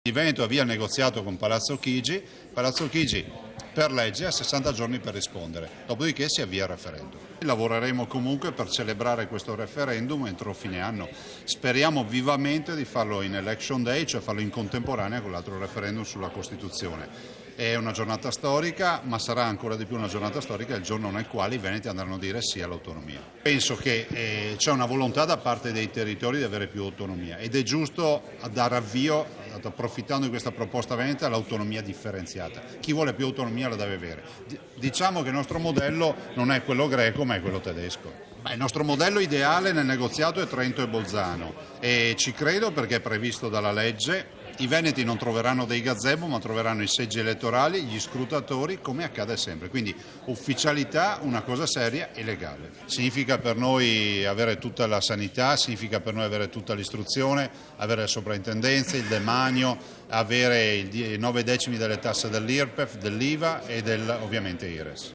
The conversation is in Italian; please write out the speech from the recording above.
Il Veneto avvia il negoziato con Palazzo Chigi per legge ha 60 giorni per rispondere, dopodiché si avvia il referendum. Lavoreremo comunque per celebrare questo referendum entro fine anno. Speriamo vivamente di farlo in election day, cioè farlo in contemporanea con l'altro referendum sulla Costituzione. È una giornata storica, ma sarà ancora di più una giornata storica il giorno nel quale i veneti andranno a dire sì all'autonomia. Penso che c'è una volontà da parte dei territori di avere più autonomia ed è giusto dare avvio, approfittando di questa proposta veneta, all'autonomia differenziata. Chi vuole più autonomia la deve avere. Diciamo che il nostro modello non è quello greco ma è quello tedesco. Il nostro modello ideale nel negoziato è Trento e Bolzano e ci credo perché è previsto dalla legge. I veneti non troveranno dei gazebo ma troveranno i seggi elettorali, gli scrutatori, come accade sempre. Quindi ufficialità, una cosa seria e legale. Significa per noi avere tutta la sanità, significa per noi avere tutta l'istruzione, avere le soprintendenze, il demanio, avere i 9 decimi delle tasse dell'IRPEF, dell'IVA e ovviamente IRES.